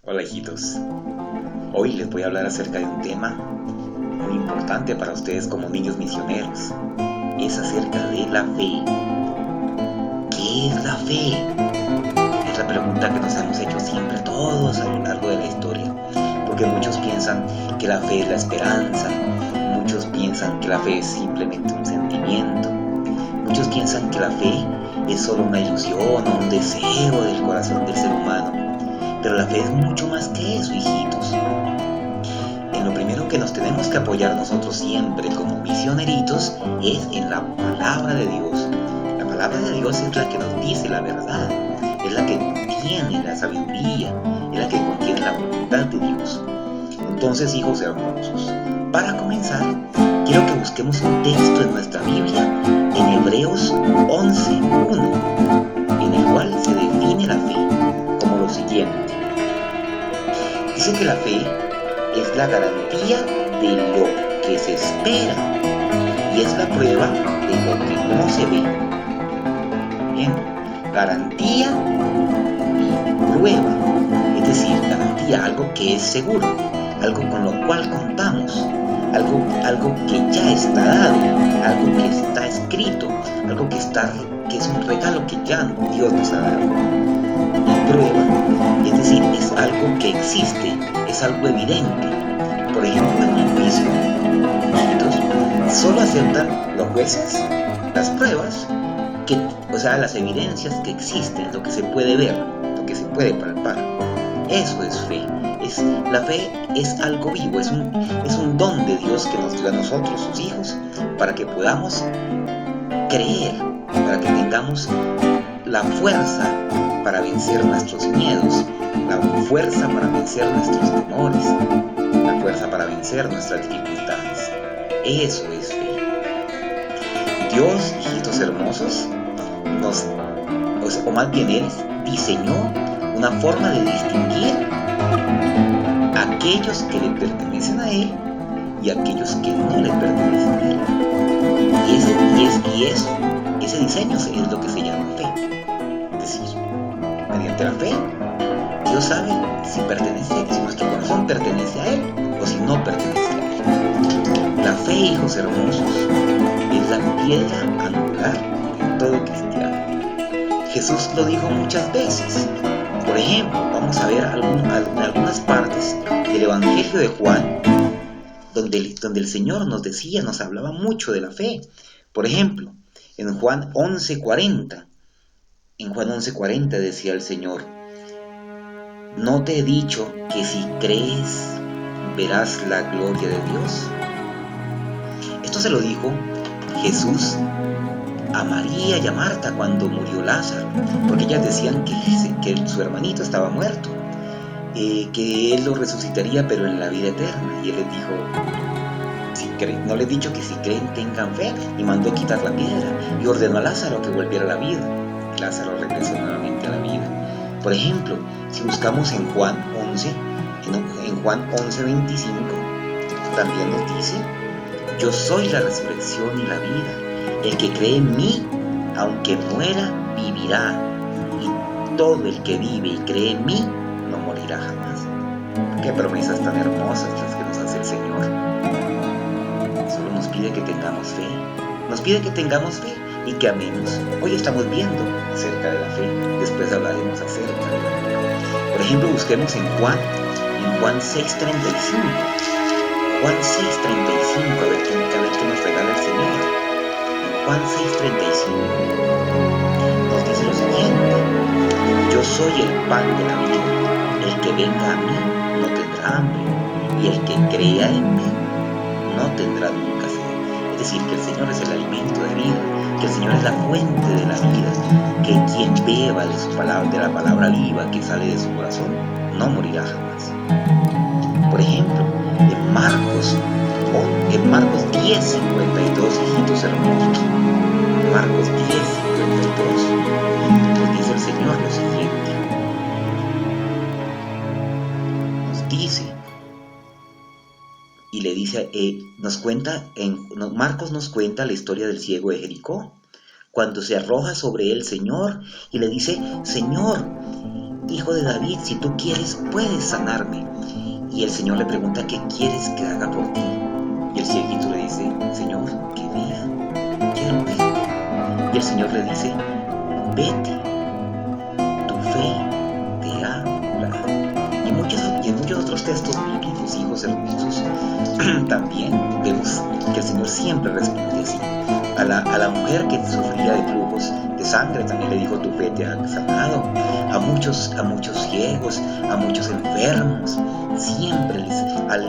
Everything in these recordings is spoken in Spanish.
Hola hijitos, hoy les voy a hablar acerca de un tema muy importante para ustedes como niños misioneros. Es acerca de la fe. ¿Qué es la fe? Es la pregunta que nos hemos hecho siempre todos a lo largo de la historia, porque muchos piensan que la fe es la esperanza, muchos piensan que la fe es simplemente un sentimiento, muchos piensan que la fe es solo una ilusión o un deseo del corazón del ser humano. Pero la fe es mucho más que eso, hijitos. En lo primero que nos tenemos que apoyar nosotros siempre como misioneritos es en la palabra de Dios. La palabra de Dios es la que nos dice la verdad, es la que contiene la sabiduría, es la que contiene la voluntad de Dios. Entonces, hijos hermosos, para comenzar, quiero que busquemos un texto en nuestra Biblia, en Hebreos 11:1, en el cual se define la fe como lo siguiente. Dice que la fe es la garantía de lo que se espera y es la prueba de lo que no se ve. Bien, garantía y prueba, es decir, garantía, algo que es seguro, algo con lo cual contamos, algo que ya está dado, algo que está escrito, algo que es un regalo que ya Dios nos ha dado. Y prueba, es decir, es algo que existe, es algo evidente. Por ejemplo, en un juicio, solo aceptan los jueces las pruebas, las evidencias que existen, lo que se puede ver, lo que se puede palpar. Eso es fe. La fe es algo vivo, es un don de Dios que nos dio a nosotros, sus hijos, para que podamos creer, para que tengamos la fuerza para vencer nuestros miedos, la fuerza para vencer nuestros temores, la fuerza para vencer nuestras dificultades. Eso es fe. Dios, hijitos hermosos, más bien Él diseñó una forma de distinguir a aquellos que le pertenecen a Él y a aquellos que no le pertenecen a Él. Ese diseño es lo que se llama fe. Es decir, mediante la fe, Dios sabe si nuestro corazón pertenece a Él o si no pertenece a Él. La fe, hijos hermosos, es la piedra angular de todo cristiano. Jesús lo dijo muchas veces. Por ejemplo, vamos a ver algunas partes del Evangelio de Juan, donde el Señor nos hablaba mucho de la fe. Por ejemplo, en Juan 11:40, decía el Señor: ¿no te he dicho que si crees verás la gloria de Dios? Esto se lo dijo Jesús a María y a Marta cuando murió Lázaro, porque ellas decían que su hermanito estaba muerto, que Él lo resucitaría pero en la vida eterna. Y Él les dijo: no les he dicho que si creen tengan fe, y mandó quitar la piedra y ordenó a Lázaro que volviera a la vida. Lázaro regresó nuevamente a la vida. Por ejemplo, si buscamos en Juan 11:25, también nos dice: yo soy la resurrección y la vida. El que cree en mí, aunque muera, vivirá. Y todo el que vive y cree en mí, no morirá jamás. Qué promesas tan hermosas las que nos hace el Señor. Solo nos pide que tengamos fe. Nos pide que tengamos fe y que amemos. Hoy estamos viendo acerca de la fe. Después hablaremos acerca de la fe. Por ejemplo, busquemos en Juan 6:35. Juan 6:35, a ver qué nos regala el Señor. En Juan 6:35 nos dice lo siguiente: yo soy el pan de la vida. El que venga a mí no tendrá hambre, y el que crea en mí no tendrá nunca sed. Es decir, que el Señor es el alimento de vida, que el Señor es la fuente de la vida, que quien beba de su palabra, de la palabra viva que sale de su corazón, no morirá jamás. Por ejemplo, en Marcos 10:52, hijitos hermosos, Marcos 10:52, nos dice el Señor lo siguiente. Nos dice, y le dice, Marcos nos cuenta la historia del ciego de Jericó, cuando se arroja sobre él el Señor y le dice: Señor, Hijo de David, si tú quieres, puedes sanarme. Y el Señor le pregunta, ¿qué quieres que haga por ti? Y el cieguito le dice, Señor, que vea, quiero ver. Y el Señor le dice, vete, tu fe te ha curado. Y en muchos otros textos bíblicos, hijos hermosos, también vemos que el Señor siempre responde así. A la mujer que sufría de flujos de sangre también le dijo, tu fe te ha sanado. A muchos ciegos, a muchos enfermos, siempre al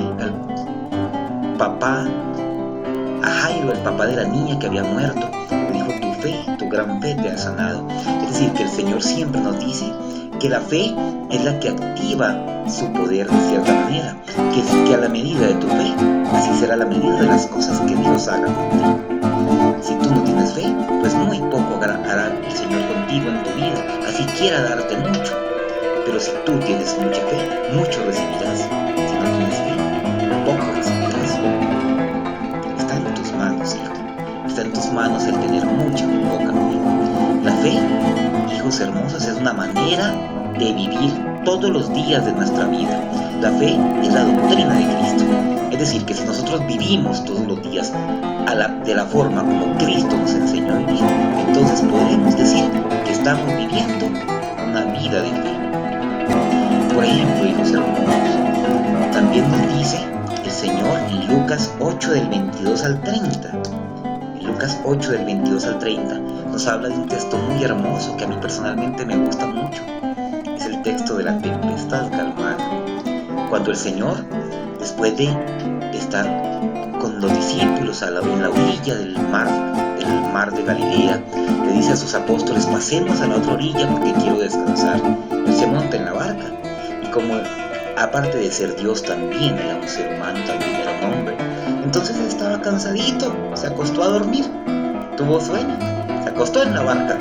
papá, a Jairo, el papá de la niña que había muerto, le dijo, tu gran fe te ha sanado. Es decir, que el Señor siempre nos dice que la fe es la que activa su poder de cierta manera, que a la medida de tu fe, así será la medida de las cosas que Dios haga contigo. Si tú no tienes fe, pues muy poco hará el Señor contigo en tu vida, así quiera darte mucho. Pero si tú tienes mucha fe, mucho recibirás. Si no tienes fe, poco recibirás. Está en tus manos, hijo. Está en tus manos el tener mucha o poca fe. La fe, hijos hermosos, es una manera de vivir todos los días de nuestra vida. La fe es la doctrina de Cristo. Es decir, que si nosotros vivimos todos los días de la forma como Cristo nos enseñó a vivir, entonces podremos decir que estamos viviendo una vida de fe. Por ejemplo, hijos hermosos, también nos dice el Señor en Lucas 8 del 22 al 30. En Lucas 8 del 22 al 30 nos habla de un texto muy hermoso que a mí personalmente me gusta mucho. Es el texto de la tempestad calmada. Cuando el Señor, después de estar con los discípulos en la orilla del mar de Galilea, le dice a sus apóstoles, pasemos a la otra orilla porque quiero descansar. Él se monta en la barca y como aparte de ser Dios también era un ser humano, también era un hombre, entonces él estaba cansadito, se acostó a dormir, tuvo sueño, se acostó en la barca.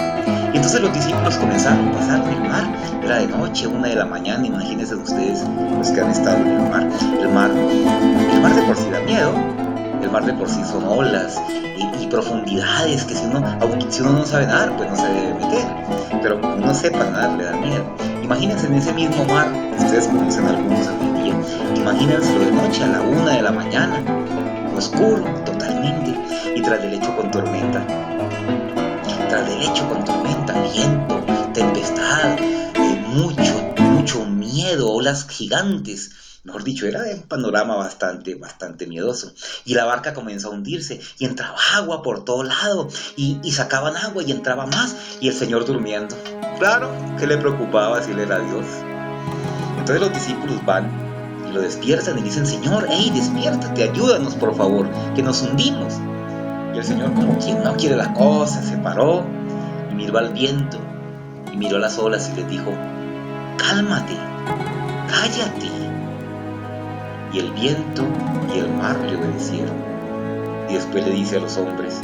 Y entonces los discípulos comenzaron a pasar en el mar. Era de noche, 1 de la mañana, imagínense ustedes los que han estado en el mar. El mar de por sí da miedo. El mar de por sí son olas y profundidades que si uno no sabe nadar, pues no se debe meter. Pero como uno sepa nadar, le da miedo. Imagínense en ese mismo mar, ustedes conocen algunos hoy en día, imagínenselo de noche a la 1 de la mañana, oscuro totalmente, y tras del lecho con tormenta. Tras del lecho con tormenta, viento, tempestad, mucho miedo, olas gigantes. Mejor dicho, era un panorama bastante miedoso. Y la barca comenzó a hundirse y entraba agua por todo lado y sacaban agua y entraba más y el Señor durmiendo. Claro, ¿qué le preocupaba si él era Dios? Entonces los discípulos van y lo despiertan y dicen, Señor, hey, despiértate, ayúdanos por favor, que nos hundimos. Y el Señor, como quien no quiere la cosa, se paró y miró al viento y miró a las olas y les dijo, cálmate, cállate. Y el viento y el mar le obedecieron. Y después le dice a los hombres,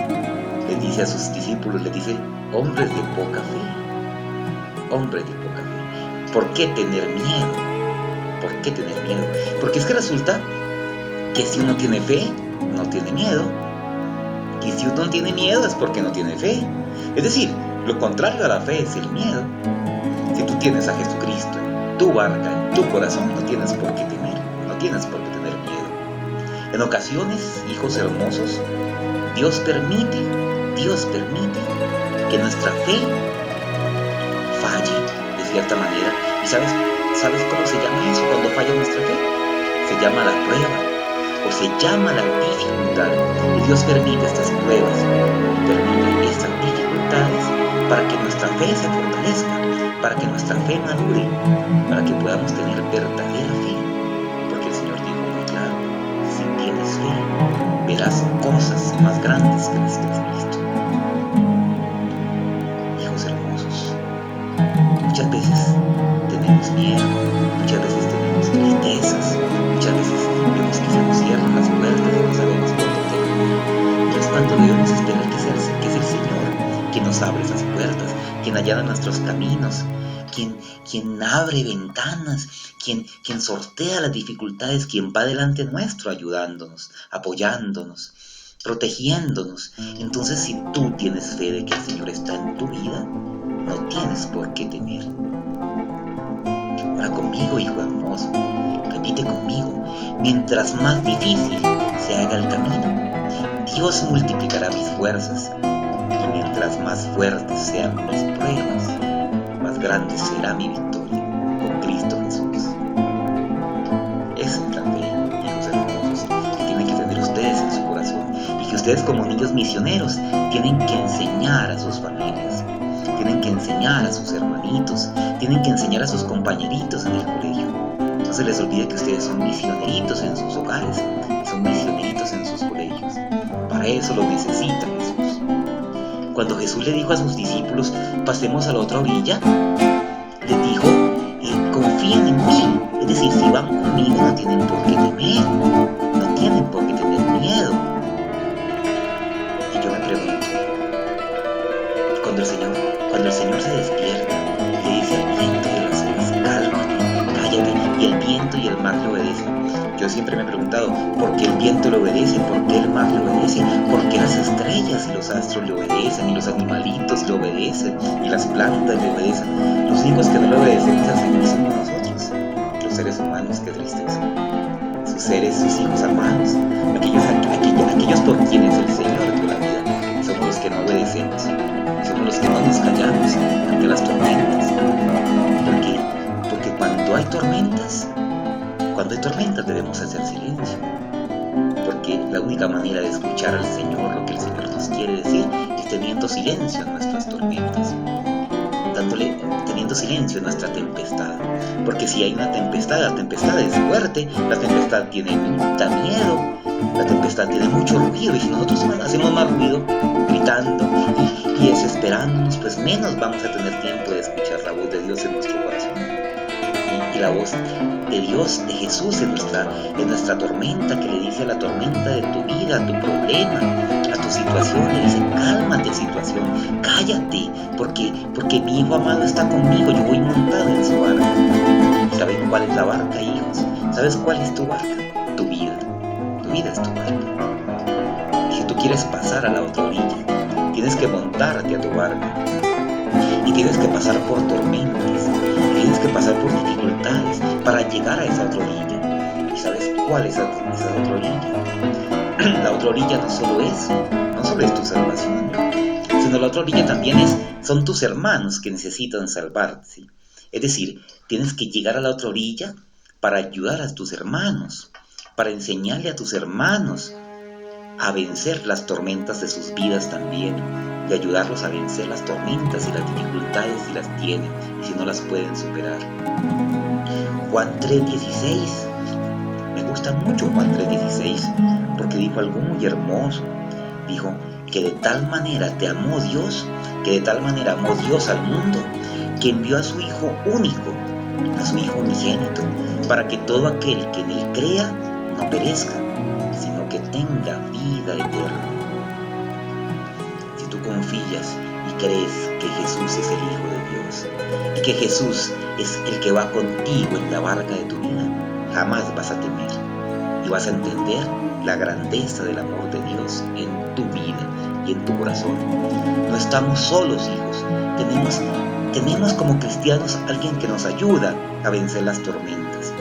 les dice a sus discípulos, les dice, hombres de poca fe, hombres de poca fe. ¿Por qué tener miedo? ¿Por qué tener miedo? Porque es que resulta que si uno tiene fe, no tiene miedo. Y si uno tiene miedo es porque no tiene fe. Es decir, lo contrario a la fe es el miedo. Si tú tienes a Jesucristo en tu barca, en tu corazón, no tienes por qué temer. No tienes por qué tener miedo. En ocasiones, hijos hermosos, Dios permite que nuestra fe falle de cierta manera. ¿Y sabes cómo se llama eso cuando falla nuestra fe? Se llama la prueba o se llama la dificultad. Y Dios permite estas pruebas, permite estas dificultades para que nuestra fe se fortalezca, para que nuestra fe madure, para que podamos tener verdadera fe. Porque el Señor dijo muy claro, si tienes fe, verás cosas más grandes que las que has visto. Hijos hermosos, muchas veces tenemos miedo, muchas veces tenemos tristezas, muchas veces vemos que se nos cierran las puertas y no sabemos por dónde ir. Y es cuando debemos esperar que es el Señor quien nos abre esas puertas, quien allana nuestros caminos, quien abre ventanas, quien sortea las dificultades, quien va delante nuestro ayudándonos, apoyándonos, protegiéndonos. Entonces, si tú tienes fe de que el Señor está en tu vida, no tienes por qué temer. Ora conmigo, hijo hermoso. Repite conmigo. Mientras más difícil se haga el camino, Dios multiplicará mis fuerzas. Y mientras más fuertes sean mis pruebas, más grande será mi victoria con Cristo Jesús. Esa es la fe, hijos hermosos, que tienen que tener ustedes en su corazón y que ustedes como niños misioneros tienen que enseñar a sus familias, tienen que enseñar a sus hermanitos, tienen que enseñar a sus compañeritos en el colegio. No se les olvide que ustedes son misioneritos en sus hogares, son misioneritos en sus colegios. Para eso lo necesita Jesús. Cuando Jesús le dijo a sus discípulos, pasemos a la otra orilla, les dijo, confíen en mí. Es decir, si van conmigo no tienen por qué temer, no tienen por qué tener miedo. Y yo me pregunto, cuando el Señor se despierta, le dice al viento y a las olas, cálmate, cállate, y el viento y el mar le obedecen. Yo siempre me he preguntado, ¿por qué el viento le obedece? ¿Por qué el mar le obedece? ¿Por qué las estrellas y los astros le obedecen? Y los animalitos le obedecen, y las plantas le obedecen. Los únicos que no le obedecemos al Señor somos nosotros, los seres humanos. Qué tristeza. Sus seres, sus hijos amados, aquellos por quienes el Señor dio la vida, somos los que no obedecemos, somos los que no nos callamos ante las tormentas. ¿Por qué? Porque cuando hay tormentas debemos hacer silencio, porque la única manera de escuchar al Señor, lo que el Señor nos quiere decir, es teniendo silencio en nuestras tormentas, teniendo silencio en nuestra tempestad. Porque si hay una tempestad, la tempestad es fuerte, la tempestad da miedo, la tempestad tiene mucho ruido, y si nosotros hacemos más ruido, gritando y desesperándonos, pues menos vamos a tener tiempo de escuchar la voz de Dios en nuestro corazón. Y la voz de Dios, de Jesús en nuestra tormenta, que le dice a la tormenta de tu vida, a tu problema, a tu situación, le dice, cálmate situación, cállate, porque mi hijo amado está conmigo, yo voy montado en su barca. ¿Saben cuál es la barca, hijos? ¿Sabes cuál es tu barca? Tu vida es tu barca. Y si tú quieres pasar a la otra orilla, tienes que montarte a tu barca. Y tienes que pasar por tormentas, tienes que pasar por dificultades para llegar a esa otra orilla. ¿Y sabes cuál es esa otra orilla? La otra orilla no solo es tu salvación, sino la otra orilla también son tus hermanos que necesitan salvarte. Es decir, tienes que llegar a la otra orilla para ayudar a tus hermanos, para enseñarle a tus hermanos a vencer las tormentas de sus vidas también, y ayudarlos a vencer las tormentas y las dificultades si las tienen y si no las pueden superar. Juan 3:16, me gusta mucho Juan 3:16, porque dijo algo muy hermoso. Dijo que de tal manera te amó Dios, que de tal manera amó Dios al mundo, que envió a su Hijo único, a su Hijo unigénito, para que todo aquel que en él crea no perezca, sino que tenga vida eterna. Si tú confías y crees que Jesús es el Hijo de Dios y que Jesús es el que va contigo en la barca de tu vida, jamás vas a temer y vas a entender la grandeza del amor de Dios en tu vida y en tu corazón. No estamos solos, hijos. Tenemos como cristianos alguien que nos ayuda a vencer las tormentas.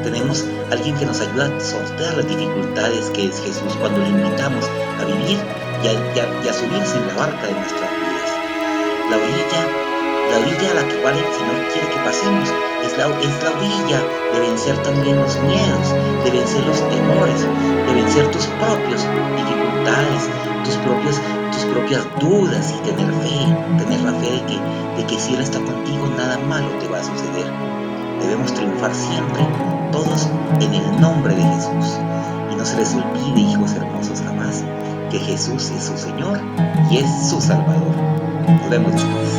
Tenemos alguien que nos ayuda a sortear las dificultades, que es Jesús, cuando le invitamos a vivir y a subirse en la barca de nuestras vidas. La orilla a la que el Señor quiere que pasemos es la orilla de vencer también los miedos, de vencer los temores, de vencer tus propias dificultades, tus propias dudas, y tener la fe de que si Él está contigo, nada malo te va a suceder. Debemos triunfar siempre, todos en el nombre de Jesús. Y no se les olvide, hijos hermosos, jamás, que Jesús es su Señor y es su Salvador. Nos vemos después.